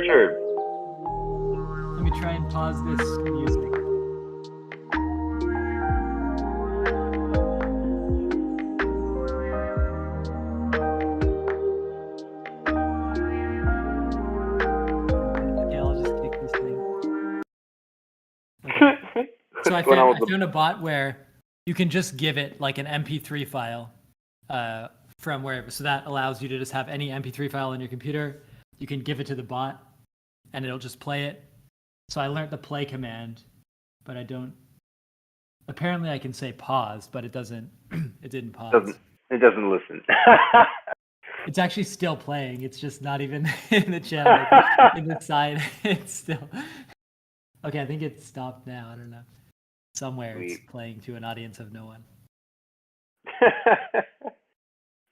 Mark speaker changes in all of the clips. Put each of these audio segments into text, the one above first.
Speaker 1: sure.
Speaker 2: Let me try and pause this music. Okay, I'll just kick this thing. Okay. So I found a bot where you can just give it like an MP3 file from wherever. So that allows you to just have any MP3 file on your computer. You can give it to the bot and it'll just play it. So I learned the play command, but I don't. Apparently I can say pause, but it doesn't. It didn't pause.
Speaker 1: It doesn't listen.
Speaker 2: It's actually still playing. It's just not even in the chat. Like, in the side, it's still. Okay, I think it stopped now. I don't know. Somewhere it's playing to an audience of no one.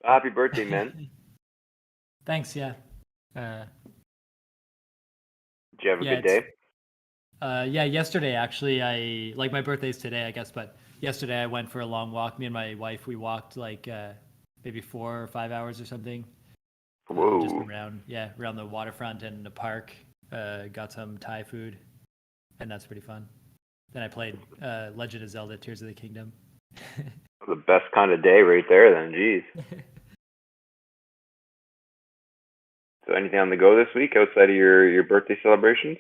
Speaker 1: Happy birthday, man.
Speaker 2: Thanks, yeah.
Speaker 1: Did you have a good day?
Speaker 2: Yeah, yesterday actually, like my birthday's today, I guess, but yesterday I went for a long walk. Me and my wife, we walked like maybe 4 or 5 hours or something.
Speaker 1: Whoa.
Speaker 2: Just around the waterfront and the park. Got some Thai food, and that's pretty fun. Then I played Legend of Zelda: Tears of the Kingdom.
Speaker 1: The best kind of day right there, then. Jeez. So, anything on the go this week outside of your birthday celebrations?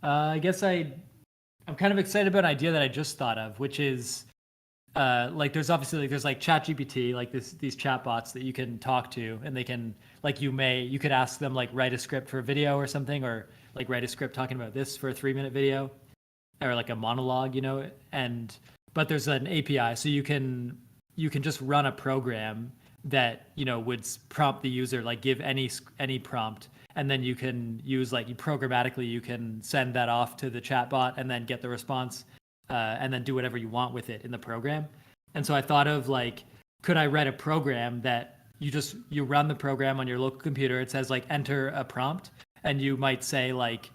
Speaker 2: I guess I'm kind of excited about an idea that I just thought of, which is like there's like ChatGPT, like these chatbots that you can talk to, and they can like you could ask them like write a script for a video or something, or like write a script talking about this for a 3-minute video, or like a monologue, but there's an API, so you can just run a program that would prompt the user, like give any prompt, and then you can use like programmatically you can send that off to the chatbot and then get the response, and then do whatever you want with it in the program. And so I thought of like, could I write a program that you run the program on your local computer? It says like enter a prompt, and you might say like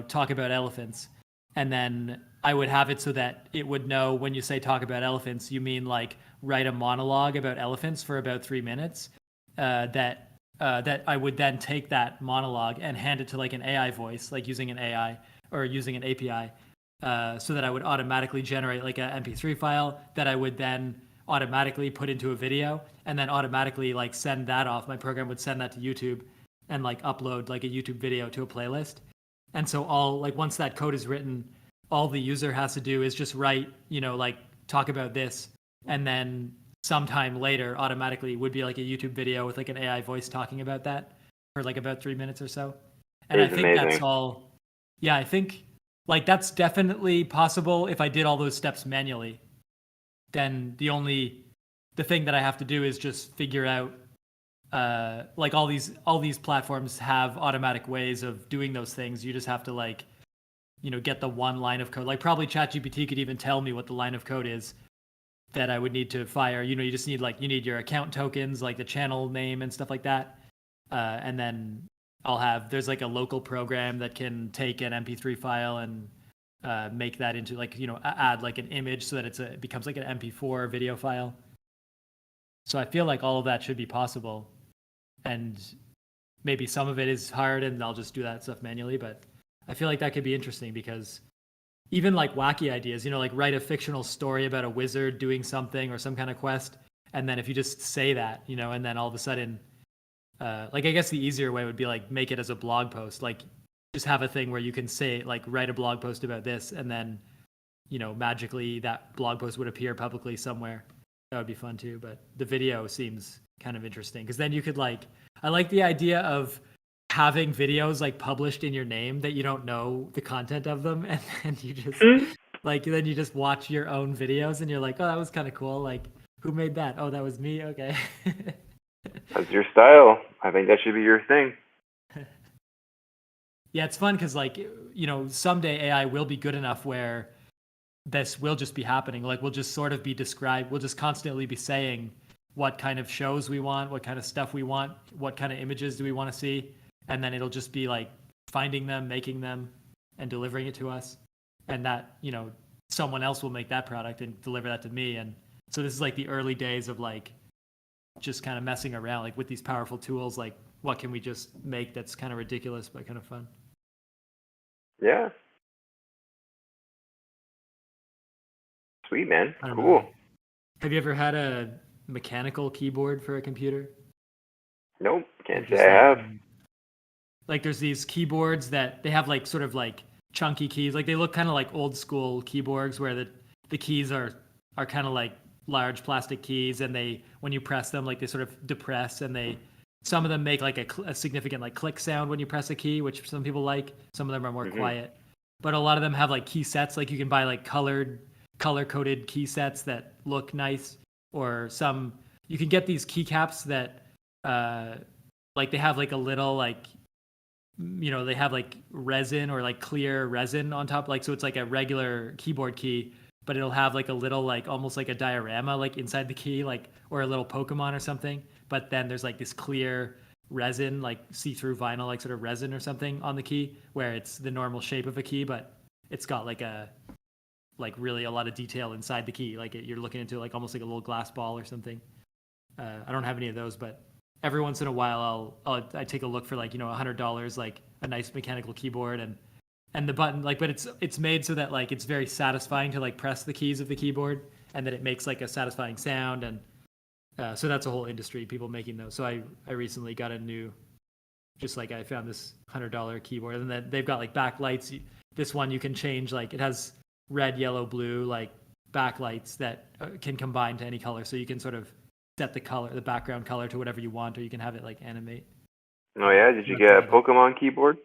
Speaker 2: talk about elephants, and then I would have it so that it would know when you say talk about elephants, you mean like write a monologue about elephants for about 3 minutes. That I would then take that monologue and hand it to like an AI voice, like using an AI or using an API, so that I would automatically generate like an MP3 file that I would then automatically put into a video, and then automatically like send that off. My program would send that to YouTube and like upload like a YouTube video to a playlist. And so once that code is written, all the user has to do is just write, like talk about this, and then sometime later automatically would be like a YouTube video with like an AI voice talking about that for like about 3 minutes or so. And I think amazing. That's all. Yeah, I think like that's definitely possible if I did all those steps manually. Then the thing that I have to do is just figure out like all these platforms have automatic ways of doing those things. You just have to like get the one line of code. Like probably ChatGPT could even tell me what the line of code is that I would need to fire. You just need you need your account tokens, like the channel name and stuff like that. And then there's like a local program that can take an MP3 file and make that into like, add like an image so that it becomes like an MP4 video file. So I feel like all of that should be possible. And maybe some of it is hard and I'll just do that stuff manually, but I feel like that could be interesting because even like wacky ideas, like write a fictional story about a wizard doing something or some kind of quest. And then if you just say that, and then all of a sudden, like I guess the easier way would be like make it as a blog post, like just have a thing where you can say like write a blog post about this, and then, magically that blog post would appear publicly somewhere. That would be fun too. But the video seems kind of interesting because then you could I like the idea of having videos like published in your name that you don't know the content of them, and then you just then you just watch your own videos and you're like, oh, that was kind of cool. Like, who made that? Oh, that was me. Okay.
Speaker 1: That's your style. I think that should be your thing.
Speaker 2: Yeah, it's fun because someday AI will be good enough where this will just be happening. Like we'll just sort of be described. We'll just constantly be saying what kind of shows we want, what kind of stuff we want, what kind of images do we want to see. And then it'll just be like finding them, making them, and delivering it to us. And that, someone else will make that product and deliver that to me. And so this is like the early days of like just kind of messing around like with these powerful tools like what can we just make that's kind of ridiculous but kind of fun.
Speaker 1: Yeah. Sweet, man.
Speaker 2: I don't know.
Speaker 1: Cool.
Speaker 2: Have you ever had a mechanical keyboard for a computer?
Speaker 1: Nope. Can't
Speaker 2: They're
Speaker 1: say
Speaker 2: just
Speaker 1: I have.
Speaker 2: like there's these keyboards that they have like sort of like chunky keys. Like they look kind of like old school keyboards where the keys are kind of like large plastic keys, and they when you press them, like they sort of depress, and they some of them make like a significant like click sound when you press a key, which some people like. Some of them are more
Speaker 1: Mhm.
Speaker 2: quiet, but a lot of them have like key sets. Like you can buy like color coded key sets that look nice, or some you can get these keycaps that uh like they have like a little like they have like resin or like clear resin on top, like so it's like a regular keyboard key, but it'll have like a little like almost like a diorama like inside the key, like or a little Pokemon or something. But then there's like this clear resin, like see-through vinyl, like sort of resin or something on the key, where it's the normal shape of a key, but it's got like really a lot of detail inside the key. Like you're looking into like almost like a little glass ball or something. I don't have any of those, but every once in a while I take a look for like $100, like a nice mechanical keyboard and the button, like, but it's made so that like it's very satisfying to like press the keys of the keyboard, and that it makes like a satisfying sound. And so that's a whole industry, people making those. So I recently got a new, just like I found this $100 keyboard, and then they've got like backlights. This one you can change, like it has red, yellow, blue, like backlights that can combine to any color, so you can sort of set the background color to whatever you want, or you can have it like animate.
Speaker 1: Oh yeah. Did you
Speaker 2: That's
Speaker 1: get a
Speaker 2: another.
Speaker 1: Pokemon keyboard?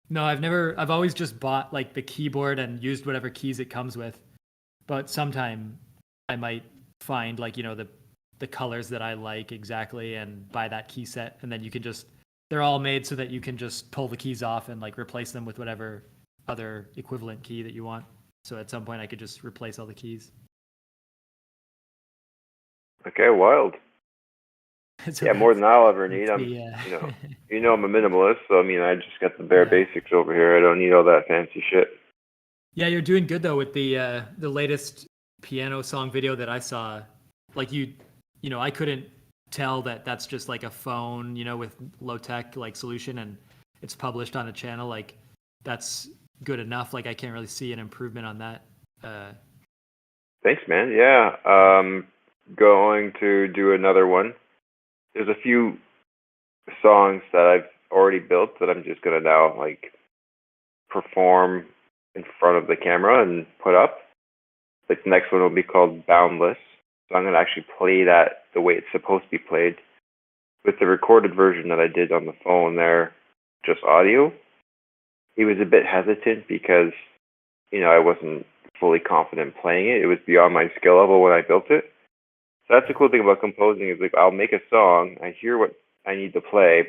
Speaker 2: No, I've always just bought like the keyboard and used whatever keys it comes with. But sometime I might find like the colors that I like exactly and buy that key set, and then you can just they're all made so that you can just pull the keys off and like replace them with whatever other equivalent key that you want. So at some point I could just replace all the keys.
Speaker 1: Okay, wild.
Speaker 2: So
Speaker 1: Yeah, more than I'll ever
Speaker 2: that's
Speaker 1: need. I'm,
Speaker 2: the
Speaker 1: you know, I'm a minimalist, so I mean, I just got the bare
Speaker 2: yeah.
Speaker 1: basics over here. I don't need all that fancy shit.
Speaker 2: Yeah, you're doing good though with the latest piano song video that I saw. Like I couldn't tell that that's just like a phone, with low tech like solution, and it's published on a channel. Like that's good enough. Like I can't really see an improvement on that. Uh,
Speaker 1: Thanks, man. Yeah, going to do another one. There's a few songs that I've already built that I'm just gonna now like perform in front of the camera and put up. Like the next one will be called Boundless. So I'm gonna actually play that the way it's supposed to be played. With the recorded version that I did on the phone there, just audio, he was a bit hesitant because, I wasn't fully confident playing it. It was beyond my skill level when I built it. So that's the cool thing about composing is like I'll make a song, I hear what I need to play,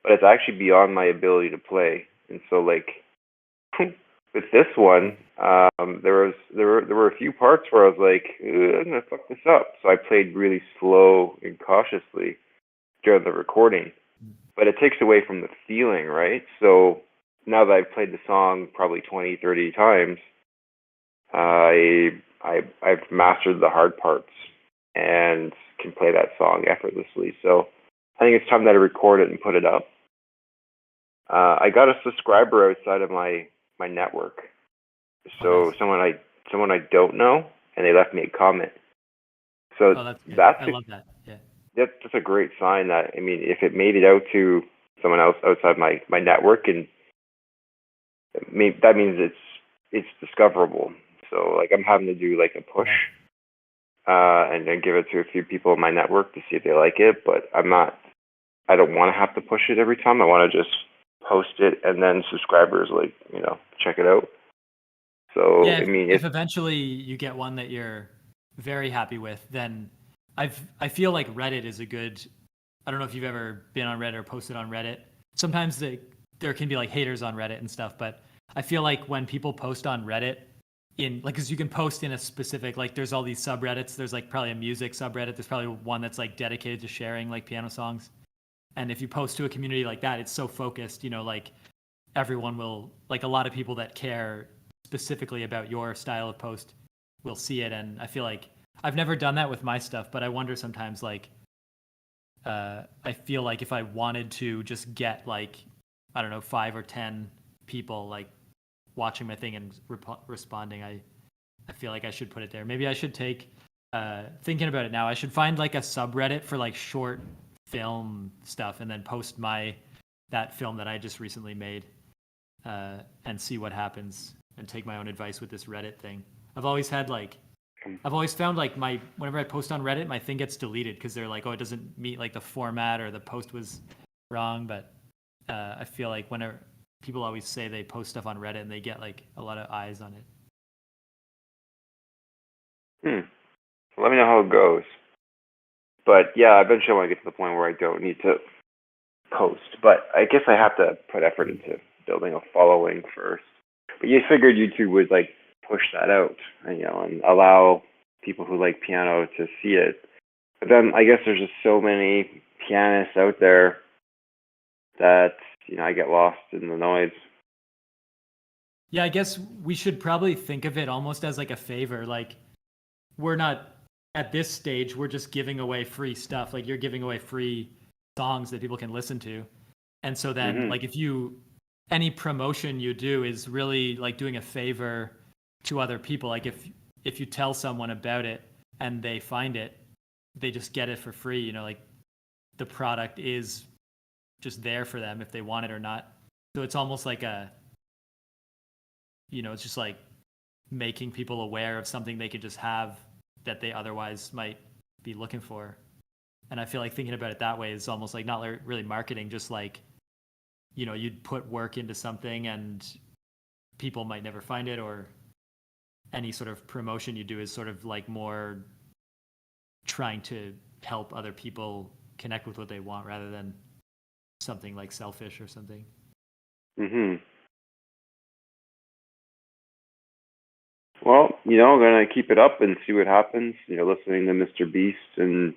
Speaker 1: but it's actually beyond my ability to play. And so like with this one, there were a few parts where I was like, I'm gonna fuck this up. So I played really slow and cautiously during the recording, but it takes away from the feeling, right? So now that I've played the song probably 20, 30 times, I've mastered the hard parts and can play that song effortlessly. So I think it's time that I record it and put it up. I got a subscriber outside of my network,
Speaker 2: oh,
Speaker 1: so
Speaker 2: nice.
Speaker 1: someone I don't know, and they left me a comment. So
Speaker 2: Oh, that's good.
Speaker 1: that's
Speaker 2: I
Speaker 1: a,
Speaker 2: love that. Yeah.
Speaker 1: that's just a great sign that I mean, if it made it out to someone else outside my network, and that means it's discoverable. So like I'm having to do like a push,
Speaker 2: Yeah.
Speaker 1: and then give it to a few people in my network to see if they like it. But I don't want to have to push it every time. I want to just post it and then subscribers like check it out. So
Speaker 2: Yeah,
Speaker 1: I mean,
Speaker 2: if
Speaker 1: it's
Speaker 2: eventually you get one that you're very happy with, then I feel like Reddit is a good. I don't know if you've ever been on Reddit or posted on Reddit. Sometimes there can be like haters on Reddit and stuff, but I feel like when people post on Reddit in like, because you can post in a specific, like there's all these subreddits. There's like probably a music subreddit. There's probably one that's like dedicated to sharing like piano songs. And if you post to a community like that, it's so focused, like everyone will, like a lot of people that care specifically about your style of post will see it. And I feel like I've never done that with my stuff, but I wonder sometimes like I feel like if I wanted to just get like, I don't know, 5 or 10 people like watching my thing and responding, I feel like I should put it there. Maybe I should take, thinking about it now, I should find like a subreddit for like short film stuff and then post that film that I just recently made, and see what happens and take my own advice with this Reddit thing. I've always had like, I've always found like whenever I post on Reddit, my thing gets deleted because they're like, oh, it doesn't meet like the format or the post was wrong. But I feel like whenever people always say they post stuff on Reddit and they get like a lot of eyes on it.
Speaker 1: So let me know how it goes. But yeah, eventually I want to get to the point where I don't need to post. But I guess I have to put effort into building a following first. But you figured YouTube would like push that out, and allow people who like piano to see it. But then I guess there's just so many pianists out there that I get lost in the noise.
Speaker 2: Yeah, I guess we should probably think of it almost as like a favor. Like, we're not at this stage, we're just giving away free stuff. Like, you're giving away free songs that people can listen to. And so then, like, if any promotion you do is really like doing a favor to other people. Like, if you tell someone about it and they find it, they just get it for free. Like, the product is just there for them if they want it or not. So it's almost like it's just like making people aware of something they could just have that they otherwise might be looking for. And I feel like thinking about it that way is almost like not really marketing, just like, you'd put work into something and people might never find it, or any sort of promotion you do is sort of like more trying to help other people connect with what they want rather than something like selfish or something.
Speaker 1: Well, I'm going to keep it up and see what happens. Listening to Mr. Beast and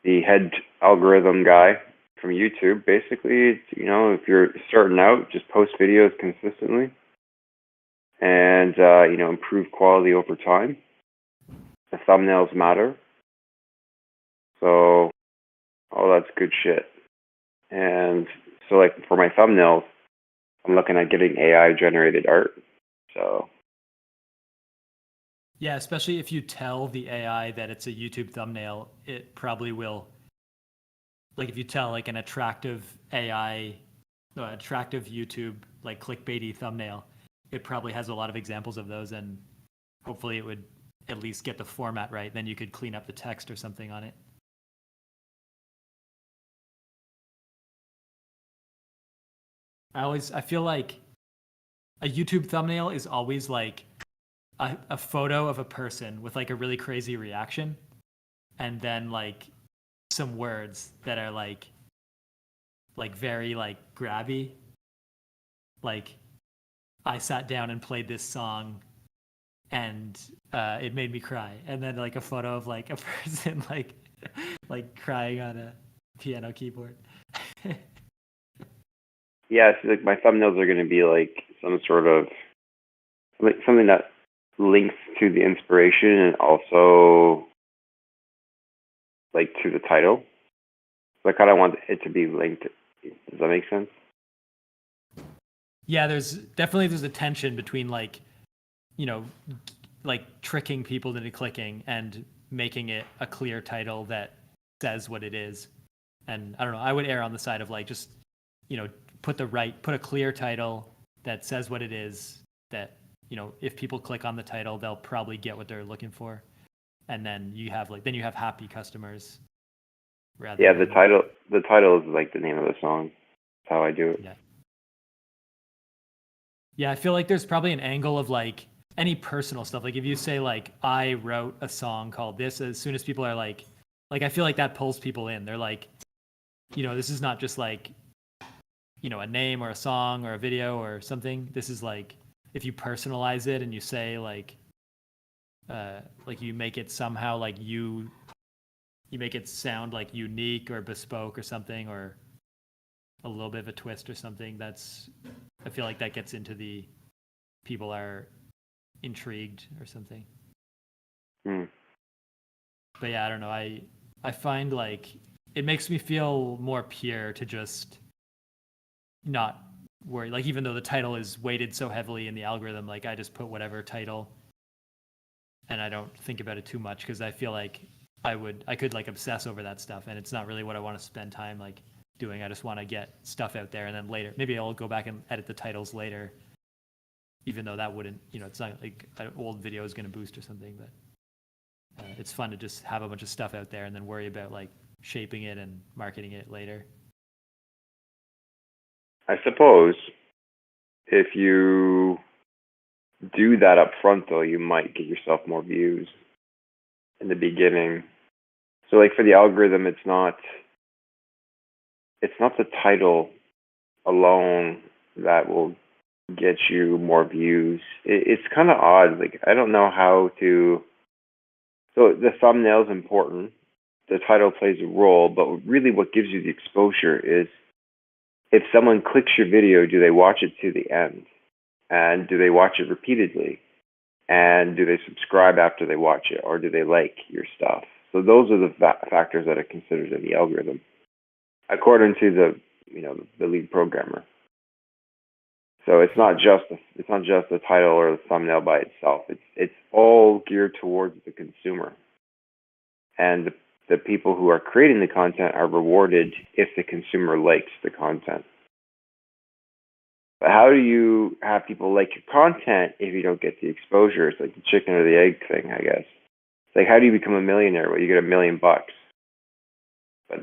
Speaker 1: the head algorithm guy from YouTube. Basically, if you're starting out, just post videos consistently and, improve quality over time. The thumbnails matter. So, all that's good shit. And so, like, for my thumbnails, I'm looking at getting AI generated art. So,
Speaker 2: yeah, especially if you tell the AI that it's a YouTube thumbnail, it probably will. Like, if you tell like an attractive YouTube like clickbaity thumbnail, it probably has a lot of examples of those, and hopefully it would at least get the format right. Then you could clean up the text or something on it. I feel like a YouTube thumbnail is always like a photo of a person with like a really crazy reaction, and then like some words that are like very like grabby, like, I sat down and played this song and it made me cry, and then like a photo of like a person like crying on a piano keyboard.
Speaker 1: yeah, so like my thumbnails are going to be like some sort of like something that links to the inspiration and also like to the title. So I kind of want it to be linked. Does that make sense?
Speaker 2: Yeah, there's a tension between like, you know, like tricking people into clicking and making it a clear title that says what it is. And I don't know, I would err on the side of like just, put a clear title that says what it is, that, if people click on the title, they'll probably get what they're looking for. And then you have happy customers.
Speaker 1: Yeah, the title is like the name of the song. That's how I do it.
Speaker 2: Yeah. Yeah, I feel like there's probably an angle of like any personal stuff. Like if you say like, I wrote a song called this, as soon as people are like I feel like that pulls people in. They're like, this is not just like, a name or a song or a video or something. This is like, if you personalize it and you say like you make it somehow like you make it sound like unique or bespoke or something, or a little bit of a twist or something, I feel like that gets into the people are intrigued or something. But yeah, I don't know. I find like it makes me feel more pure to just not worry. Like even though the title is weighted so heavily in the algorithm, like I just put whatever title and I don't think about it too much because I feel like I could like obsess over that stuff and it's not really what I want to spend time like doing. I just want to get stuff out there and then later maybe I'll go back and edit the titles later, even though that wouldn't, it's not like an old video is going to boost or something, but it's fun to just have a bunch of stuff out there and then worry about like shaping it and marketing it later.
Speaker 1: I suppose if you do that up front, though, you might get yourself more views in the beginning. So, like for the algorithm, it's not the title alone that will get you more views. It's kind of odd. Like I don't know how to. So the thumbnail is important. The title plays a role, but really, what gives you the exposure is if someone clicks your video, do they watch it to the end? And do they watch it repeatedly? And do they subscribe after they watch it? Or do they like your stuff? So those are the factors that are considered in the algorithm, according to the lead programmer. So it's not just the title or the thumbnail by itself. It's all geared towards the consumer. And the people who are creating the content are rewarded if the consumer likes the content. But how do you have people like your content if you don't get the exposure? It's like the chicken or the egg thing, I guess. It's like, how do you become a millionaire? Well, you get $1 million. But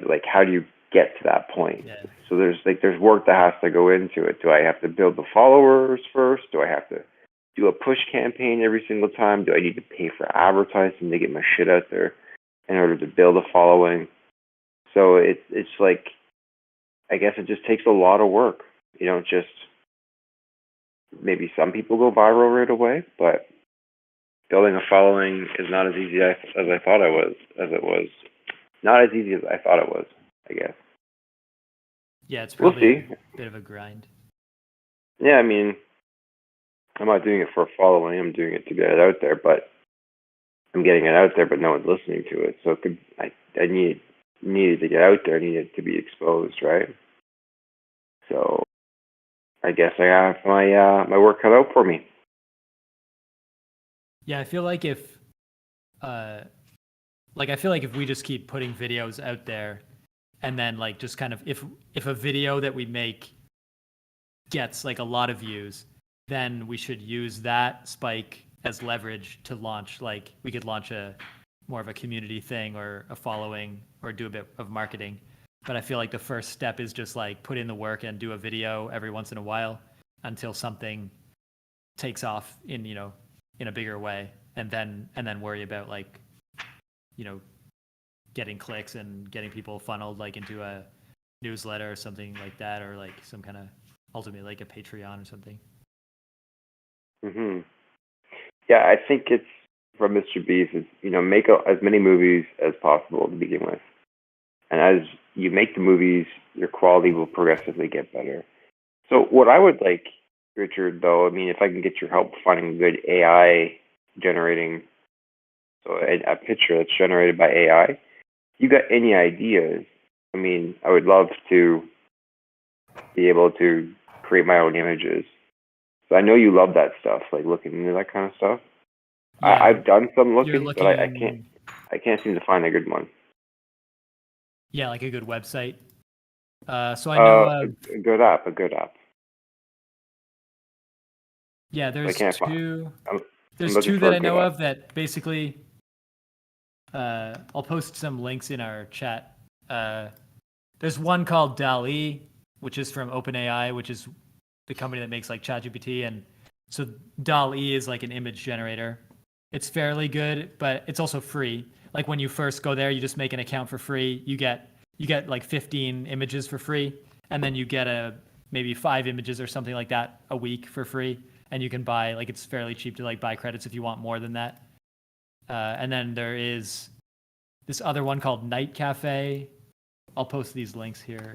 Speaker 1: like, how do you get to that point?
Speaker 2: Yeah.
Speaker 1: So there's work that has to go into it. Do I have to build the followers first? Do I have to do a push campaign every single time? Do I need to pay for advertising to get my shit out there in order to build a following? So it's like, I guess it just takes a lot of work. You don't just, maybe some people go viral right away, but building a following is not as easy as I thought it was. Not as easy as I thought it was, I guess.
Speaker 2: Yeah, it's
Speaker 1: We'll
Speaker 2: probably
Speaker 1: see.
Speaker 2: a bit of a grind.
Speaker 1: Yeah, I mean, I'm not doing it for a following. I'm doing it to get it out there, but I'm getting it out there, but no one's listening to it. So I needed to get out there. I needed to be exposed, right? So I guess I have my work cut out for me.
Speaker 2: Yeah, I feel like if we just keep putting videos out there and then like just kind of if a video that we make gets like a lot of views, then we should use that spike as leverage to launch, like we could launch a more of a community thing or a following or do a bit of marketing. But I feel like the first step is just like put in the work and do a video every once in a while until something takes off in a bigger way, and then worry about like getting clicks and getting people funneled like into a newsletter or something like that, or like some kind of ultimately like a Patreon or something.
Speaker 1: Yeah, I think it's from Mr. Beast is make as many movies as possible to begin with, and as you make the movies, your quality will progressively get better. So what I would like, Richard, though, I mean, if I can get your help finding a good AI generating, so a picture that's generated by AI, you got any ideas? I mean, I would love to be able to create my own images. So I know you love that stuff, like looking into that kind of stuff.
Speaker 2: Yeah,
Speaker 1: I've done some
Speaker 2: you're
Speaker 1: looking, but
Speaker 2: looking.
Speaker 1: I can't seem to find a good one.
Speaker 2: Yeah, like a good website. So I know
Speaker 1: A good app, a good app.
Speaker 2: yeah,
Speaker 1: I can't find. I'm, I'm
Speaker 2: there's
Speaker 1: looking
Speaker 2: two
Speaker 1: for
Speaker 2: that
Speaker 1: a
Speaker 2: I
Speaker 1: good
Speaker 2: know
Speaker 1: app.
Speaker 2: of that basically I'll post some links in our chat. There's one called DALL-E, which is from OpenAI, which is the company that makes like ChatGPT, and so DALL-E is like an image generator. It's fairly good, but it's also free. Like when you first go there, you just make an account for free. You get like 15 images for free, and then you get maybe 5 images or something like that a week for free, and you can buy, like, it's fairly cheap to like buy credits if you want more than that. And then there is this other one called Night Cafe. I'll post these links here.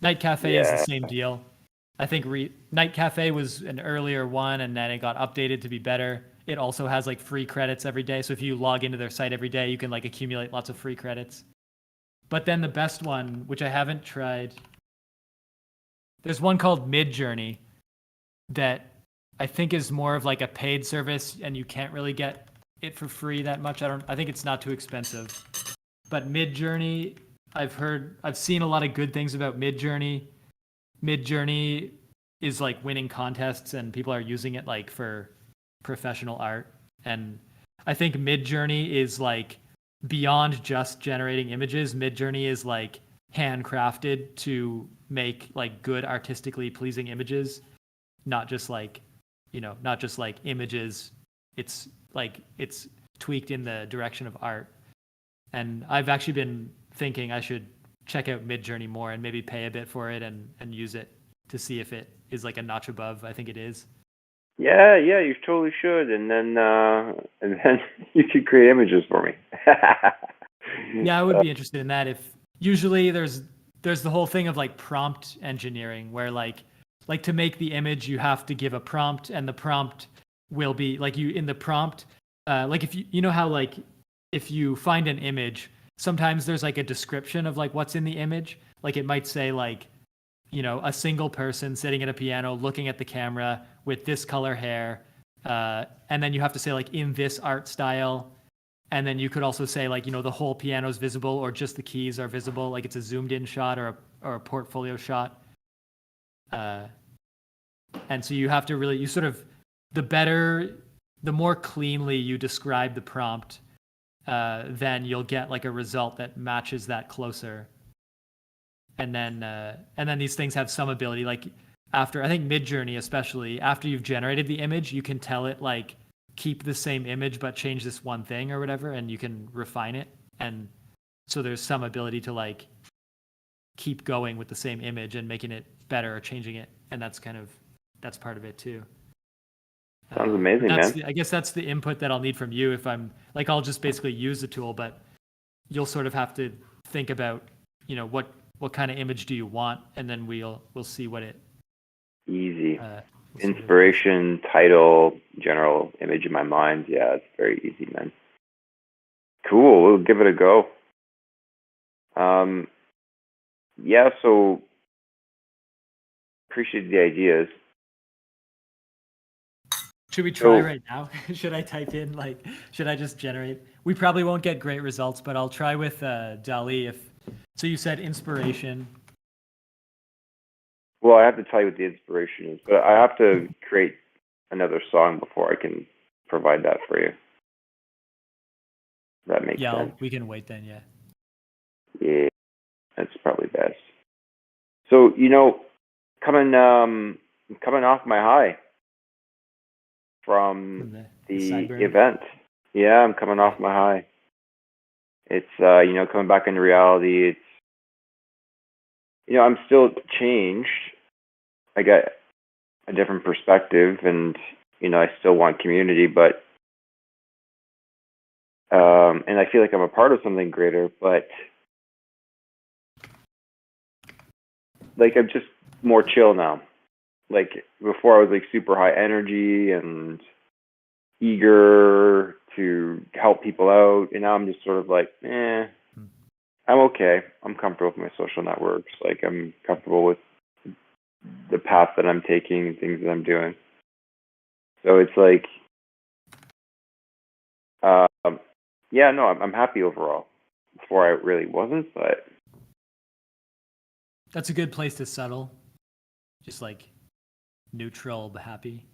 Speaker 2: Night Cafe is the
Speaker 1: Yeah.
Speaker 2: same deal. I think Night Cafe was an earlier one, and then it got updated to be better. It also has like free credits every day. So if you log into their site every day, you can like accumulate lots of free credits. But then the best one, which I haven't tried, there's one called Midjourney that I think is more of like a paid service, and you can't really get it for free that much. I think it's not too expensive. But Midjourney, I've seen a lot of good things about Midjourney. Midjourney is like winning contests, and people are using it like for professional art. And I think Midjourney is like beyond just generating images. Midjourney is like handcrafted to make like good artistically pleasing images, not just like, not just like images. It's like it's tweaked in the direction of art. And I've actually been thinking I should check out Midjourney more and maybe pay a bit for it and use it to see if it is like a notch above. I think it is.
Speaker 1: Yeah, yeah, you totally should, and then you could create images for me.
Speaker 2: Yeah, I would be interested in that. If usually there's the whole thing of like prompt engineering where like to make the image you have to give a prompt, and the prompt will be like you in the prompt, like if you know how like if you find an image, sometimes there's like a description of like what's in the image. Like it might say like, a single person sitting at a piano looking at the camera with this color hair, and then you have to say like in this art style. And then you could also say like, the whole piano is visible or just the keys are visible, like it's a zoomed in shot or a portfolio shot. And so you have to really, you sort of, the more cleanly you describe the prompt, then you'll get like a result that matches that closer. And then these things have some ability, like after, I think Midjourney especially, after you've generated the image, you can tell it like, keep the same image but change this one thing or whatever, and you can refine it. And so there's some ability to like keep going with the same image and making it better or changing it, and that's part of it too.
Speaker 1: Sounds amazing, man.
Speaker 2: I guess that's the input that I'll need from you. If I'm like, I'll just basically use the tool, but you'll sort of have to think about what kind of image do you want, and then we'll see what it
Speaker 1: easy inspiration, title, general image in my mind. Yeah, it's very easy, man. Cool. We'll give it a go. Yeah, so appreciate the ideas.
Speaker 2: Should we try right now? Should I type in like, should I just generate? We probably won't get great results, but I'll try with DALL-E. So you said inspiration.
Speaker 1: Well, I have to tell you what the inspiration is, but I have to create another song before I can provide that for you. That makes sense.
Speaker 2: We can wait then, yeah.
Speaker 1: Yeah, that's probably best. So, coming off my high from the event. Yeah, I'm coming off my high. It's coming back into reality. It's I'm still changed. I got a different perspective, and I still want community, but and I feel like I'm a part of something greater, but like I'm just more chill now. Like before I was like super high energy and eager to help people out, and now I'm just sort of like, I'm okay. I'm comfortable with my social networks. Like I'm comfortable with the path that I'm taking and things that I'm doing. So it's like, yeah, no, I'm happy overall. Before I really wasn't, but
Speaker 2: that's a good place to settle. Just like neutral but happy.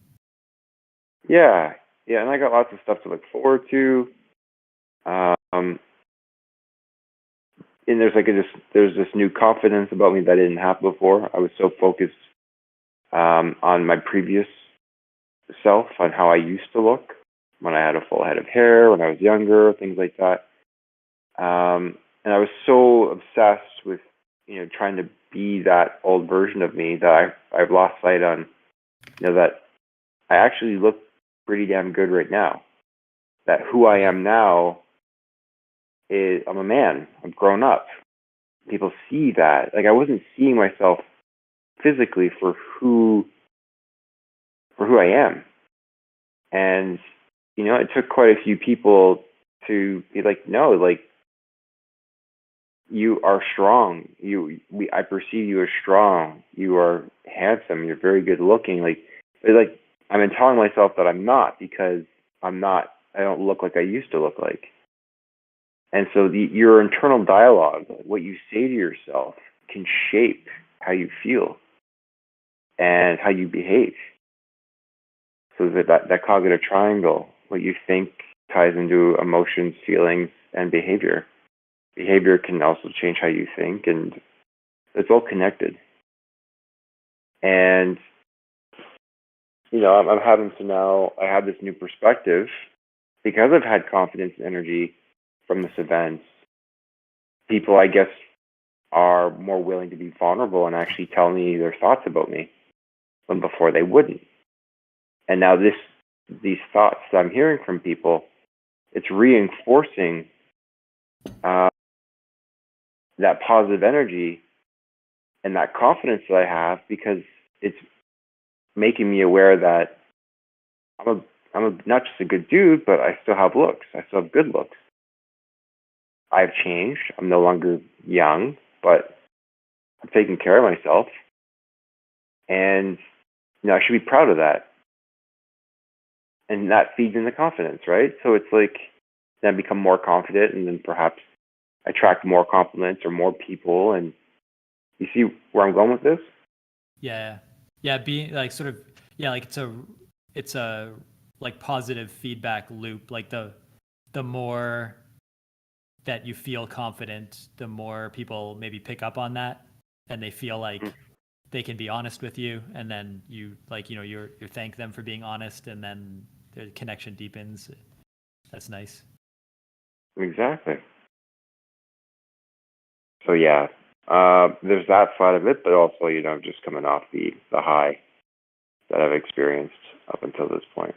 Speaker 1: Yeah, and I got lots of stuff to look forward to. And there's this new confidence about me that I didn't have before. I was so focused on my previous self, on how I used to look when I had a full head of hair, when I was younger, things like that. And I was so obsessed with trying to be that old version of me that I've lost sight on that I actually look pretty damn good right now. That who I am now is I'm a man. I've grown up. People see that. Like I wasn't seeing myself physically for who I am. And it took quite a few people to be like, no, like you are strong. I perceive you as strong. You are handsome. You're very good looking. Like I've been telling myself that I'm not because I'm not. I don't look like I used to look like. And so your internal dialogue, what you say to yourself, can shape how you feel and how you behave. So that cognitive triangle, what you think ties into emotions, feelings, and behavior. Behavior can also change how you think, and it's all connected. And I'm having to now. I have this new perspective because I've had confidence and energy from this event. People, I guess, are more willing to be vulnerable and actually tell me their thoughts about me when before they wouldn't. And now these thoughts that I'm hearing from people, it's reinforcing uh, that positive energy and that confidence that I have because it's making me aware that not just a good dude, but I still have looks. I still have good looks. I've changed. I'm no longer young, but I'm taking care of myself, and I should be proud of that. And that feeds into confidence, right? So it's like then I become more confident, and then perhaps attract more compliments or more people. And you see where I'm going with this?
Speaker 2: Yeah, yeah, being like sort of yeah, like it's a like positive feedback loop. Like the more that you feel confident, the more people maybe pick up on that, and they feel like they can be honest with you, and then you like you thank them for being honest, and then the connection deepens. That's nice.
Speaker 1: Exactly. So yeah, there's that side of it, but also just coming off the high that I've experienced up until this point.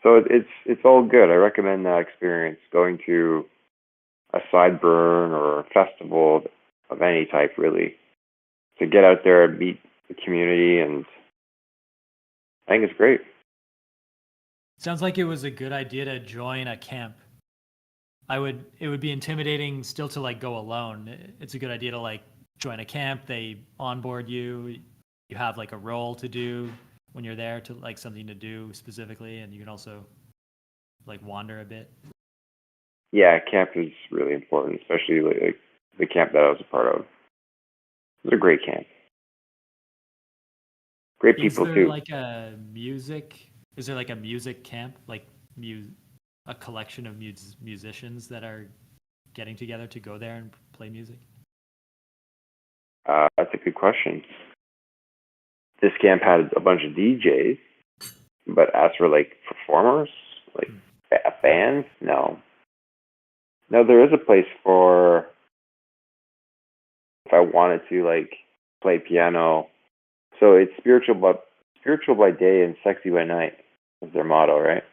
Speaker 1: So it's all good. I recommend that experience, going to a sideburn or a festival of any type, really, to get out there and meet the community, and I think it's great.
Speaker 2: Sounds like it was a good idea to join a camp. It would be intimidating still to like go alone. It's a good idea to like join a camp. They onboard you. You have like a role to do when you're there, to like something to do specifically, and you can also like wander a bit.
Speaker 1: Yeah, camp is really important, especially like the camp that I was a part of. It was a great camp. Great
Speaker 2: Is
Speaker 1: people
Speaker 2: there
Speaker 1: too.
Speaker 2: like a music? Is there like a music camp, like a collection of musicians that are getting together to go there and play music?
Speaker 1: That's a good question. This camp had a bunch of DJs, but as for like performers, like
Speaker 2: Hmm.
Speaker 1: bands, no. No, there is a place for if I wanted to like play piano. So it's spiritual by day and sexy by night is their motto, right?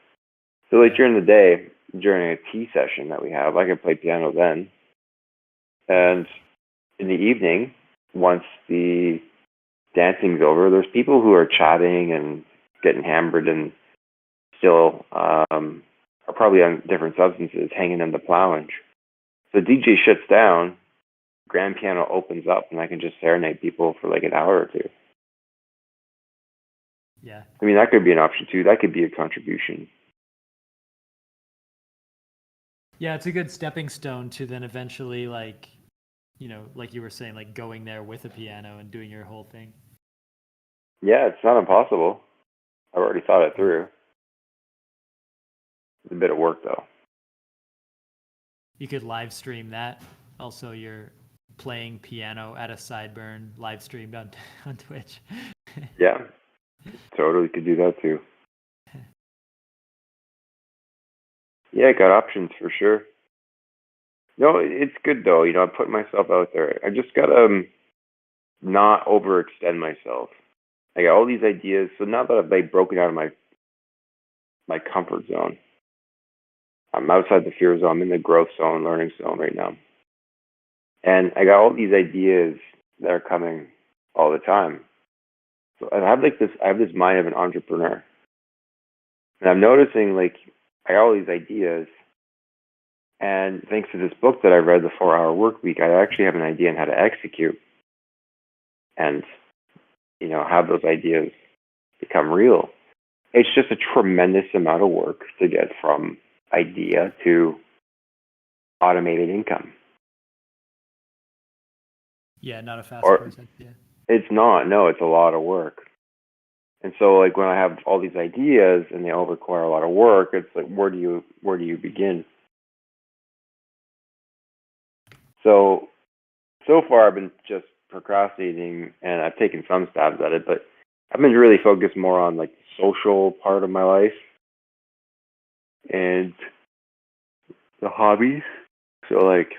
Speaker 1: So like
Speaker 2: Yeah.
Speaker 1: during the day, during a tea session that we have, I can play piano then. And in the evening, once the dancing's over, there's people who are chatting and getting hammered and still are probably on different substances, hanging in the lounge. So DJ shuts down, grand piano opens up, and I can just serenade people for like an hour or two.
Speaker 2: Yeah.
Speaker 1: I mean, that could be an option too. That could be a contribution.
Speaker 2: Yeah, it's a good stepping stone to then eventually like, like you were saying, like going there with a piano and doing your whole thing.
Speaker 1: Yeah, it's not impossible. I've already thought it through. It's a bit of work though.
Speaker 2: You could live stream that. Also, you're playing piano at a sideburn live streamed on on Twitch.
Speaker 1: Yeah, totally could do that too. Yeah, I got options for sure. No, it's good though. I'm putting myself out there. I just gotta not overextend myself. I got all these ideas. So now that I've like broken out of my comfort zone, I'm outside the fear zone. I'm in the growth zone, learning zone right now, and I got all these ideas that are coming all the time. So I have like this. I have this mind of an entrepreneur, and I'm noticing like I got all these ideas, And thanks to this book that I read, The 4 Hour Work Week, I actually have an idea on how to execute and, have those ideas become real. It's just a tremendous amount of work to get from idea to automated income.
Speaker 2: Yeah, not a fast
Speaker 1: Or
Speaker 2: process. Yeah.
Speaker 1: it's not, no, it's a lot of work. And so like when I have all these ideas and they all require a lot of work, it's like where do you begin? So so far I've been just procrastinating and I've taken some stabs at it, but I've been really focused more on like the social part of my life and the hobbies. So like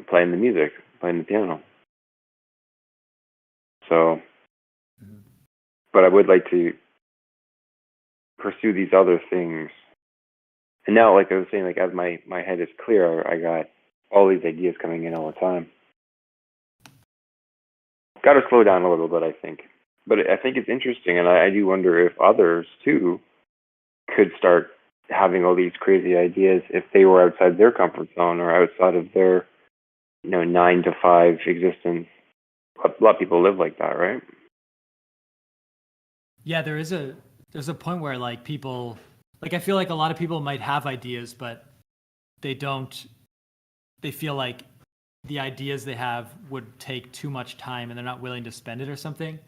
Speaker 1: playing the music, playing the piano. So,
Speaker 2: Mhm.
Speaker 1: but I would like to pursue these other things. And now, like I was saying, like as my head is clear, I got all these ideas coming in all the time. Got to slow down a little bit, I think. But I think it's interesting, and I do wonder if others too could start having all these crazy ideas if they were outside their comfort zone or outside of their 9 to 5 existence. A lot of people live like that, right?
Speaker 2: Yeah, there's a point where like people like I feel like a lot of people might have ideas, but they don't they feel like the ideas they have would take too much time and they're not willing to spend it or something.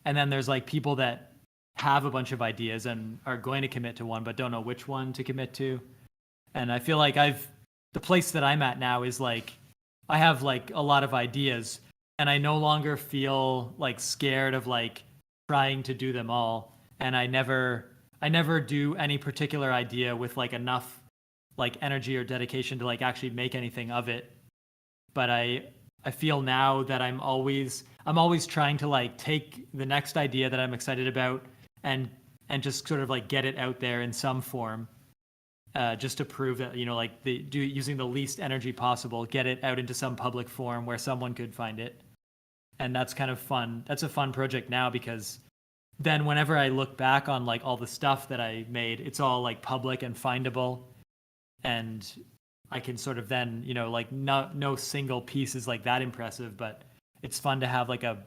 Speaker 2: And then there's like people that have a bunch of ideas and are going to commit to one but don't know which one to commit to. And I feel like the place that I'm at now is like I have like a lot of ideas and I no longer feel like scared of like trying to do them all. And I never do any particular idea with like enough like energy or dedication to like actually make anything of it. But I feel now that I'm always trying to like take the next idea that I'm excited about and and just sort of like get it out there in some form, just to prove that like using the least energy possible, get it out into some public forum where someone could find it, and that's kind of fun. That's a fun project now because then whenever I look back on like all the stuff that I made, it's all like public and findable, and I can sort of then like no single piece is like that impressive, but it's fun to have like a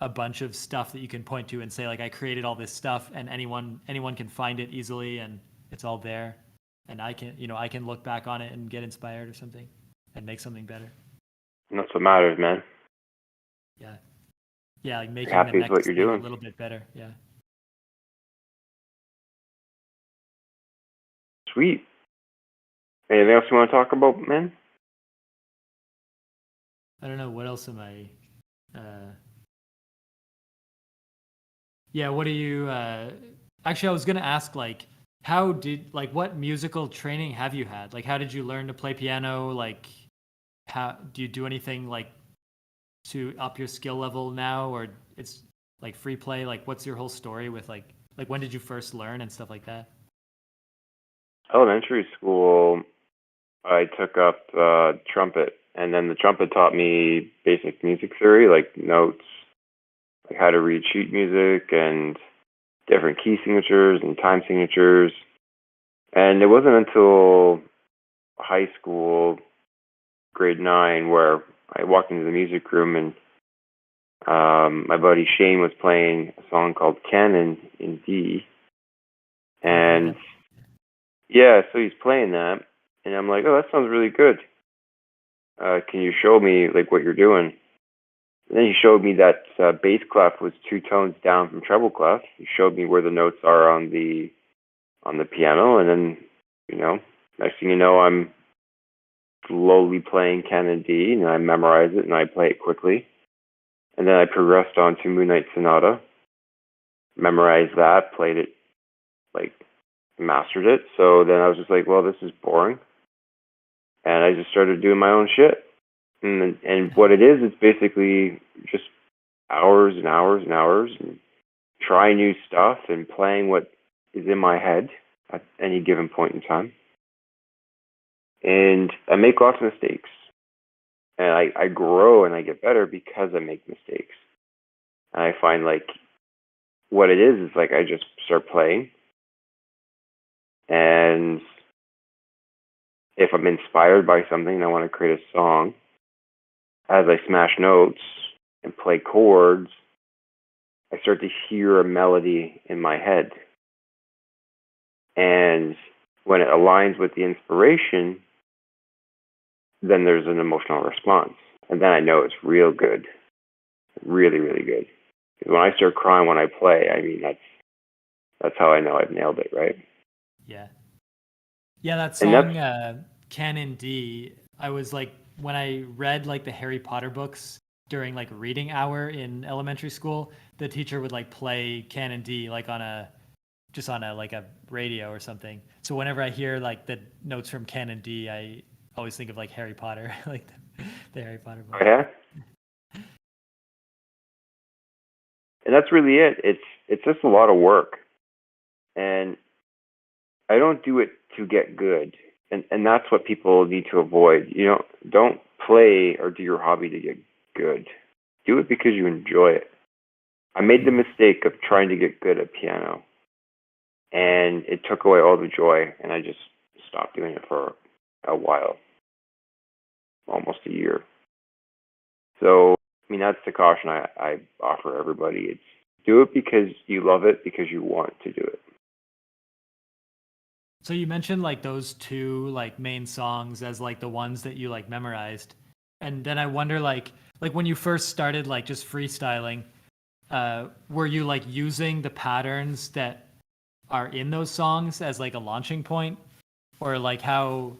Speaker 2: bunch of stuff that you can point to and say like I created all this stuff and anyone can find it easily and it's all there and I can look back on it and get inspired or something and make something better.
Speaker 1: And that's what matters, man.
Speaker 2: Yeah. Yeah, like
Speaker 1: You're
Speaker 2: making the
Speaker 1: happy with what
Speaker 2: next
Speaker 1: you're
Speaker 2: thing a
Speaker 1: doing.
Speaker 2: little bit better. Yeah.
Speaker 1: Sweet. Anything else you want to talk about, man?
Speaker 2: I don't know what else am I yeah, what do you actually I was going to ask like what musical training have you had? Like how did you learn to play piano? Like how do you do anything like to up your skill level now, or it's like free play? Like what's your whole story with like when did you first learn and stuff like that?
Speaker 1: Elementary school, I took up trumpet, and then the trumpet taught me basic music theory, like notes, like how to read sheet music and different key signatures and time signatures. And it wasn't until high school, grade 9, where I walked into the music room and my buddy Shane was playing a song called Canon in D.
Speaker 2: I've heard
Speaker 1: And
Speaker 2: that.
Speaker 1: yeah, so he's playing that, and I'm like, oh, that sounds really good. Can you show me like what you're doing? And then he showed me that bass clef was 2 tones down from treble clef. He showed me where the notes are on the piano, and then next thing you know, I'm slowly playing Canon D, and I memorize it and I play it quickly. And then I progressed on to Moonlight Sonata, memorized that, played it like mastered it. So then I was just like, well, this is boring, and I just started doing my own shit. And what it is, it's basically just hours and hours and hours and trying new stuff and playing what is in my head at any given point in time. And I make lots of mistakes. And I grow and I get better because I make mistakes. And I find like what it is like I just start playing and if I'm inspired by something and I want to create a song, as I smash notes and play chords, I start to hear a melody in my head. And when it aligns with the inspiration, then there's an emotional response. And then I know it's real good. Really, really good. Because when I start crying when I play, I mean, that's how I know I've nailed it, right?
Speaker 2: Yeah. Yeah, that
Speaker 1: And that's,
Speaker 2: song, Canon D, I was like, when I read like the Harry Potter books during like reading hour in elementary school, the teacher would like play Canon D like just on a like a radio or something. So whenever I hear like the notes from Canon D, I always think of like Harry Potter, like the Harry Potter
Speaker 1: oh
Speaker 2: book.
Speaker 1: yeah? And that's really it. It's just a lot of work. And I don't do it to get good. And that's what people need to avoid. You know, don't play or do your hobby to get good. Do it because you enjoy it. I made the mistake of trying to get good at piano, and it took away all the joy, and I just stopped doing it for a while, almost a year. So, I mean, that's the caution I offer everybody. It's do it because you love it, because you want to do it.
Speaker 2: So you mentioned like those two like main songs as like the ones that you like memorized. And then I wonder like when you first started like just freestyling, were you like using the patterns that are in those songs as like a launching point? Or like how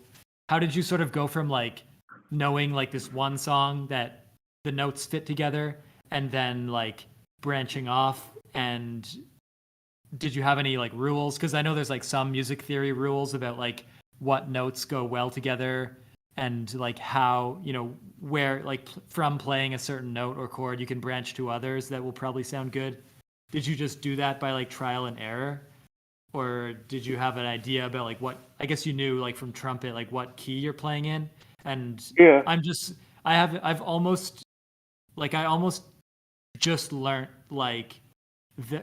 Speaker 2: did you sort of go from like knowing like this one song that the notes fit together and then like branching off, and did you have any like rules? Because I know there's like some music theory rules about like what notes go well together, and like how, where like from playing a certain note or chord you can branch to others that will probably sound good. Did you just do that by like trial and error? Or did you have an idea about like what, I guess you knew like from trumpet like what key you're playing in? And
Speaker 1: Yeah.
Speaker 2: I almost just learned like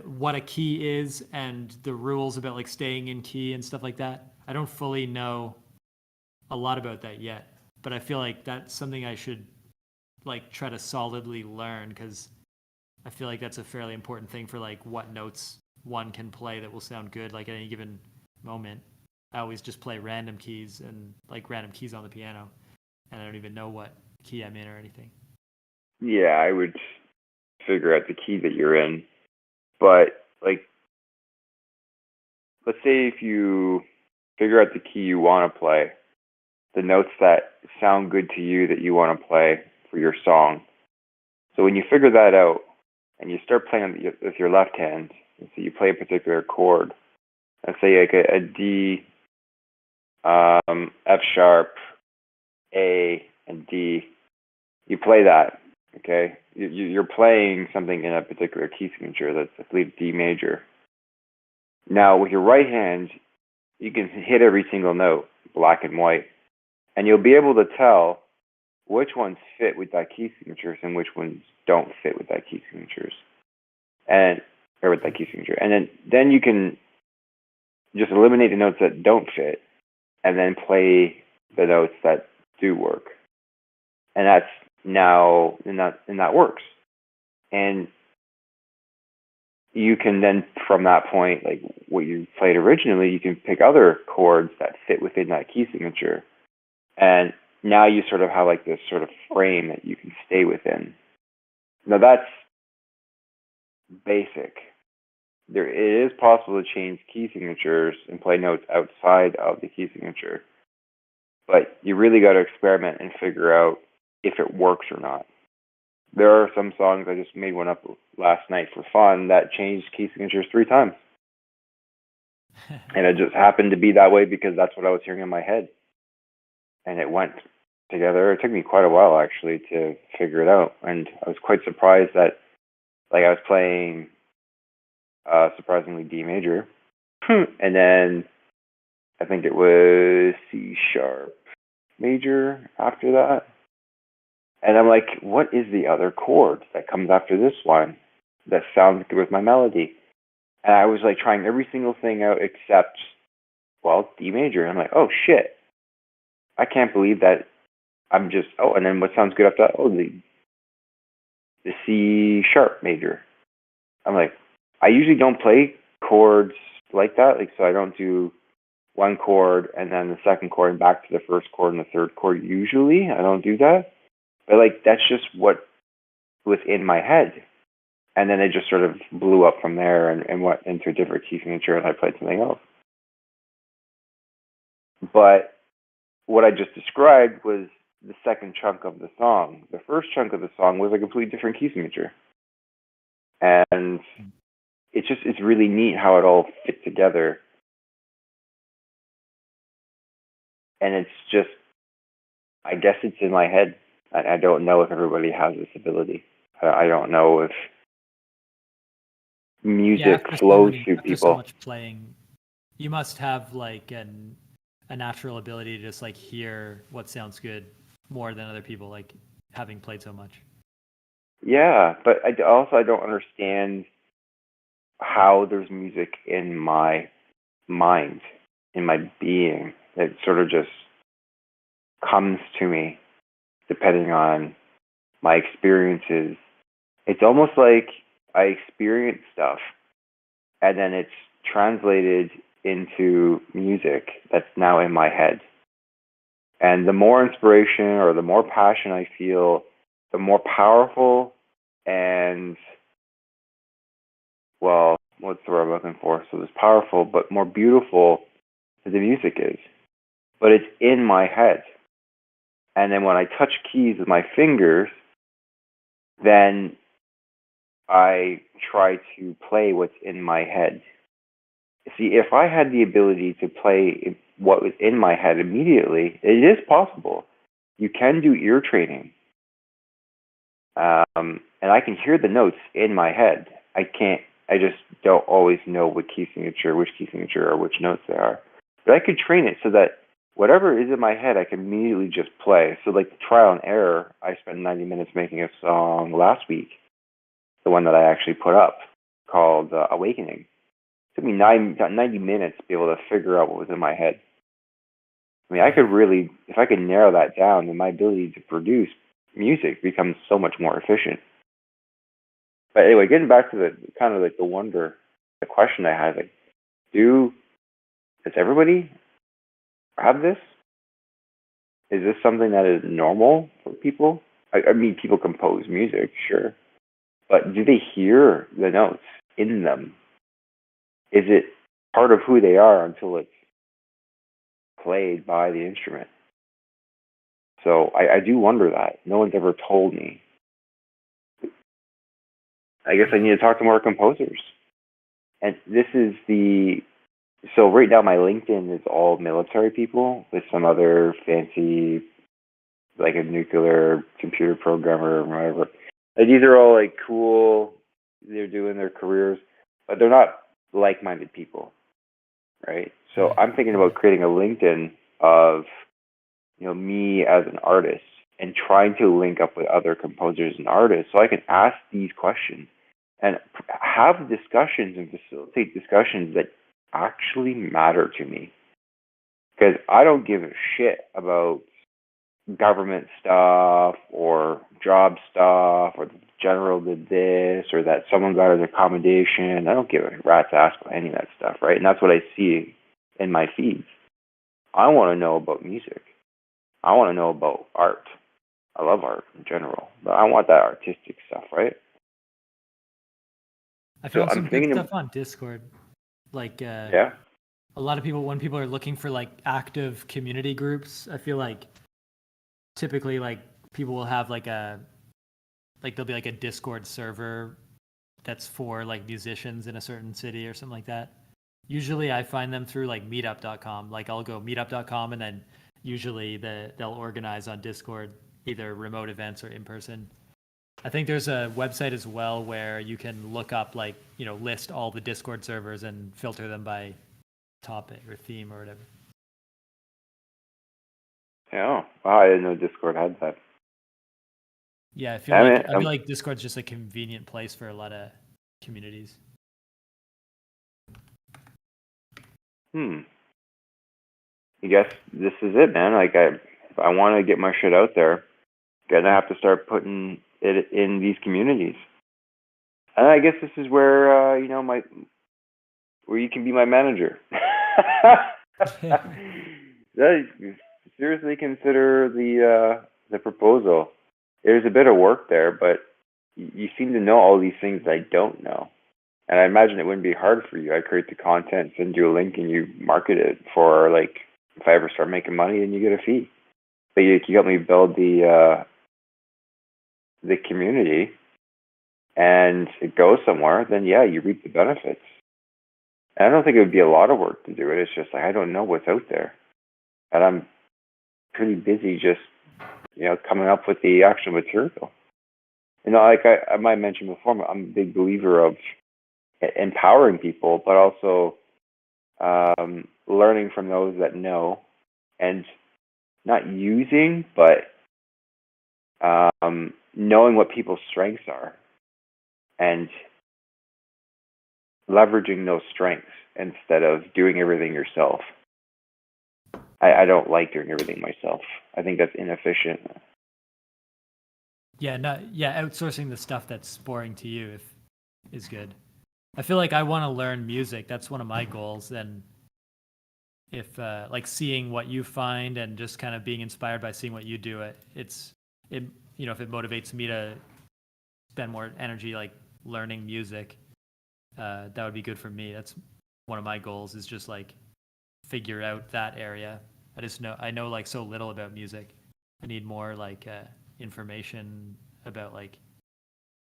Speaker 2: what a key is and the rules about like staying in key and stuff like that. I don't fully know a lot about that yet, but I feel like that's something I should like try to solidly learn, because I feel like that's a fairly important thing for like what notes one can play that will sound good like at any given moment. I always just play random keys and like random keys on the piano, and I don't even know what key I'm in or anything.
Speaker 1: Yeah, I would figure out the key that you're in. But, like, let's say if you figure out the key you want to play, the notes that sound good to you that you want to play for your song. So when you figure that out and you start playing with your left hand, and so you play a particular chord, let's say like a D, F sharp, A, and D, you play that, okay? You're playing something in a particular key signature that's, I believe, D major. Now, with your right hand, you can hit every single note, black and white, and you'll be able to tell which ones fit with that key signatures and which ones don't fit with that key signatures, and or with that key signature. And then you can just eliminate the notes that don't fit, and then play the notes that do work. And that's now, and that works. And you can then, from that point, like what you played originally, you can pick other chords that fit within that key signature. And now you sort of have like this sort of frame that you can stay within. Now that's basic. It is possible to change key signatures and play notes outside of the key signature, but you really got to experiment and figure out if it works or not. There are some songs, I just made one up last night for fun, that changed key signatures 3 times. And it just happened to be that way because that's what I was hearing in my head. And it went together. It took me quite a while actually to figure it out. And I was quite surprised that like I was playing surprisingly D major. And then I think it was C sharp major after that. And I'm like, what is the other chord that comes after this one that sounds good with my melody? And I was like trying every single thing out except, well, D major. And I'm like, oh shit. I can't believe that I'm just, oh, and then what sounds good after that? Oh, the C sharp major. I'm like, I usually don't play chords like that. Like, so I don't do one chord and then the second chord and back to the first chord and the third chord. Usually, I don't do that. But like, that's just what was in my head. And then it just sort of blew up from there and went into a different key signature, and I played something else. But what I just described was the second chunk of the song. The first chunk of the song was a completely different key signature. And it's really neat how it all fit together. And it's just, I guess it's in my head. I don't know if everybody has this ability. I don't know if music flows through
Speaker 2: after so
Speaker 1: people.
Speaker 2: much playing, you must have like a natural ability to just like hear what sounds good more than other people, like having played so much.
Speaker 1: Yeah, but I don't understand how there's music in my mind, in my being. It sort of just comes to me depending on my experiences. It's almost like I experience stuff and then it's translated into music that's now in my head. And the more inspiration or the more passion I feel, the more powerful and, well, what's the word I'm looking for? So it's powerful, but more beautiful the music is. But it's in my head. And then when I touch keys with my fingers, then I try to play what's in my head. See, if I had the ability to play what was in my head immediately, it is possible. You can do ear training. And I can hear the notes in my head. I just don't always know which key signature, or which notes they are. But I could train it so that whatever is in my head, I can immediately just play. So like the trial and error, I spent 90 minutes making a song last week, the one that I actually put up called Awakening. It took me 90 minutes to be able to figure out what was in my head. I mean, I could really, if I could narrow that down, then my ability to produce music becomes so much more efficient. But anyway, getting back to the kind of like the question I had, like, does everybody have this? Is this something that is normal for people? I mean, people compose music, sure, but do they hear the notes in them? Is it part of who they are until it's played by the instrument? So I do wonder that. No one's ever told me. I guess I need to talk to more composers. And this is so right now my LinkedIn is all military people with some other fancy, like a nuclear computer programmer or whatever. Like these are all like cool. They're doing their careers, but they're not like-minded people, right? So I'm thinking about creating a LinkedIn of, me as an artist and trying to link up with other composers and artists so I can ask these questions and have discussions and facilitate discussions that actually matter to me. Because I don't give a shit about government stuff or job stuff or the general did this or that someone got an accommodation. I don't give a rat's ass about any of that stuff, right? And that's what I see in my feeds. I want to know about music. I want to know about art. I love art in general, but I want that artistic stuff, right?
Speaker 2: I found some good stuff on Discord. Like,
Speaker 1: yeah,
Speaker 2: a lot of people, when people are looking for like active community groups, I feel like typically like people will have like there'll be like a Discord server that's for like musicians in a certain city or something like that. Usually I find them through like meetup.com. Like I'll go meetup.com and then usually they'll organize on Discord either remote events or in person. I think there's a website as well where you can look up like, list all the Discord servers and filter them by topic or theme or whatever.
Speaker 1: Yeah. Wow, I didn't know Discord had that.
Speaker 2: Yeah, I feel like Discord's just a convenient place for a lot of communities.
Speaker 1: I guess this is it, man. Like if I want to get my shit out there, gonna have to start putting it in these communities. And I guess this is where my where you can be my manager. Seriously consider the proposal. There's a bit of work there, but you seem to know all these things I don't know. And I imagine it wouldn't be hard for you. I create the content, send you a link, and you market it for, like, if I ever start making money, then you get a fee. But you help me build the community, and it goes somewhere. Then yeah, you reap the benefits. And I don't think it would be a lot of work to do it. It's just like I don't know what's out there, and I'm pretty busy just coming up with the actual material. Like I might mention before, I'm a big believer of empowering people, but also learning from those that know, and not using, but knowing what people's strengths are and leveraging those strengths instead of doing everything yourself. I don't like doing everything myself. I think that's inefficient.
Speaker 2: Yeah, outsourcing the stuff that's boring to you is good. I feel like I want to learn music. That's one of my goals. And if like seeing what you find and just kind of being inspired by seeing what you do, if it motivates me to spend more energy like learning music, that would be good for me. That's one of my goals, is just like figure out that area. I know like so little about music. I need more like information about like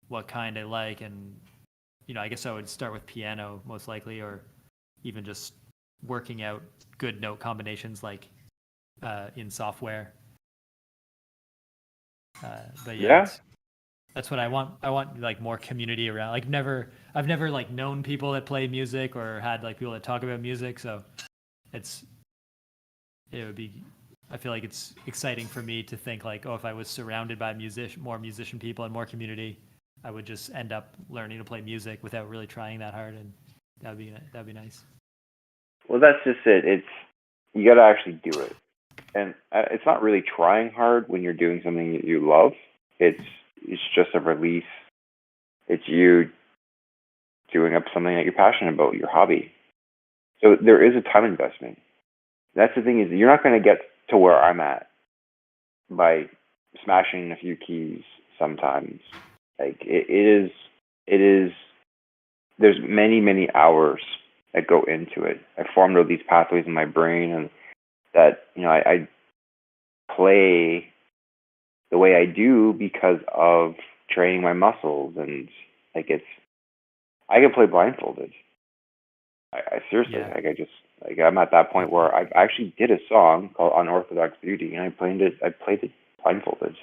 Speaker 2: what kind I like, and I guess I would start with piano most likely, or even just working out good note combinations like in software. But yeah, that's what I want. I want like more community around. Like I've never like known people that play music or had like people that talk about music. So I feel like it's exciting for me to think like, oh, if I was surrounded by more musician people and more community, I would just end up learning to play music without really trying that hard, and that'd be nice.
Speaker 1: Well, that's just it. You got to actually do it, and it's not really trying hard when you're doing something that you love. It's just a release. It's you doing up something that you're passionate about, your hobby. So there is a time investment. That's the thing, is you're not going to get to where I'm at by smashing a few keys sometimes. Like it is there's many hours that go into it. I formed all these pathways in my brain, and that I play the way I do because of training my muscles, and like I can play blindfolded. I seriously,
Speaker 2: Yeah.
Speaker 1: like I'm at that point where I actually did a song called Unorthodox Beauty, and I played it blindfolded.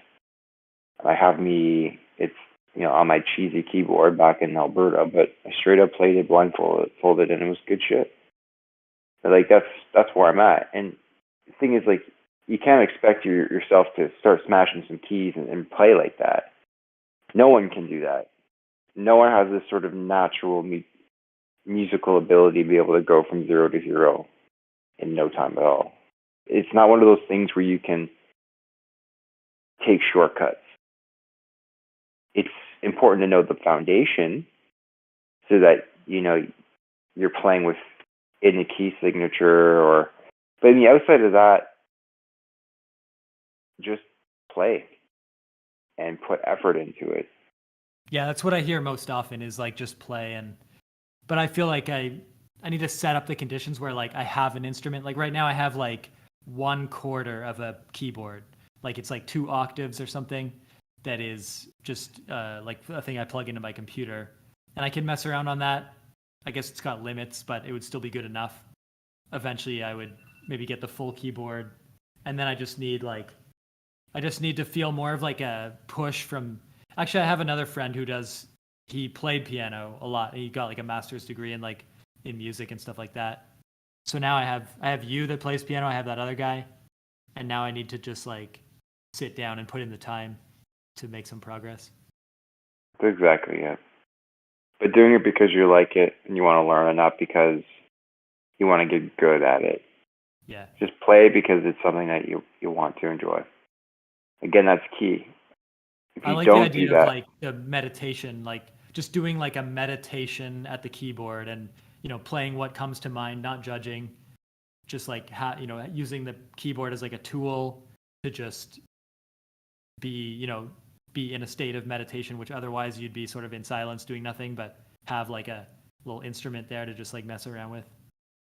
Speaker 1: I have it's on my cheesy keyboard back in Alberta, but I straight up played it blindfolded, and it was good shit. But like that's where I'm at. And the thing is, like, you can't expect yourself to start smashing some keys and play like that. No one can do that. No one has this sort of natural musical ability to be able to go from 0 to hero in no time at all. It's not one of those things where you can take shortcuts. It's important to know the foundation so that you're playing with in the key signature, but in the outside of that, just play and put effort into it.
Speaker 2: Yeah, that's what I hear most often, is like just play. But I feel like I need to set up the conditions where like I have an instrument. Like right now I have like 1/4 of a keyboard. Like it's like 2 octaves or something, that is just like a thing I plug into my computer. And I can mess around on that. I guess it's got limits, but it would still be good enough. Eventually I would maybe get the full keyboard. And then I just need to feel more of like a push from. Actually, I have another friend he played piano a lot. He got like a master's degree in music and stuff like that. So now I have you that plays piano. I have that other guy, and now I need to just like sit down and put in the time to make some progress.
Speaker 1: Exactly, yeah. But doing it because you like it and you want to learn, and not because you want to get good at it.
Speaker 2: Yeah.
Speaker 1: Just play because it's something that you want to enjoy. Again, that's key. If
Speaker 2: I
Speaker 1: you
Speaker 2: like the
Speaker 1: don't do
Speaker 2: idea of
Speaker 1: that,
Speaker 2: like the meditation, like just doing like a meditation at the keyboard and, playing what comes to mind, not judging, just like, using the keyboard as like a tool to just be, be in a state of meditation, which otherwise you'd be sort of in silence doing nothing, but have like a little instrument there to just like mess around with.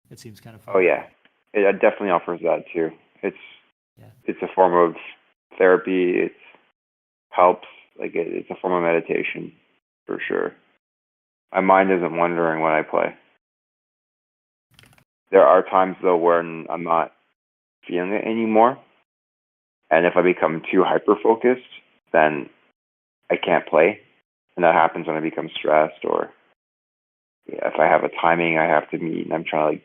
Speaker 2: It seems kind of
Speaker 1: oh
Speaker 2: fun.
Speaker 1: yeah, it definitely offers that too. It's
Speaker 2: Yeah.
Speaker 1: it's a form of therapy. It helps. Like it's a form of meditation for sure. My mind isn't wandering when I play. There are times though when I'm not feeling it anymore, and if I become too hyper focused, then I can't play, and that happens when I become stressed or if I have a timing I have to meet and I'm trying to like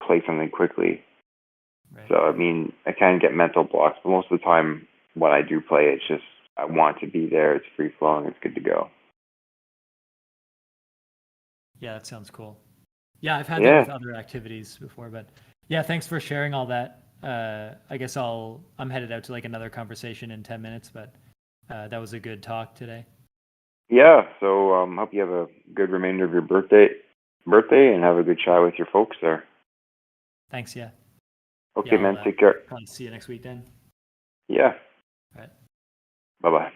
Speaker 1: play something quickly.
Speaker 2: Right.
Speaker 1: So I mean, I can get mental blocks, but most of the time when I do play, it's just I want to be there. It's free flowing. It's good to go.
Speaker 2: Yeah, that sounds cool. Yeah, I've had that
Speaker 1: Yeah,
Speaker 2: with other activities before, but yeah, thanks for sharing all that. I guess I'm headed out to like another conversation in 10 minutes, but that was a good talk today.
Speaker 1: yeah. So hope you have a good remainder of your birthday, and have a good chat with your folks there.
Speaker 2: Thanks. Yeah.
Speaker 1: Okay,
Speaker 2: Yeah. I'll
Speaker 1: man. Take care.
Speaker 2: probably see you next week then.
Speaker 1: Yeah.
Speaker 2: All right.
Speaker 1: Bye bye.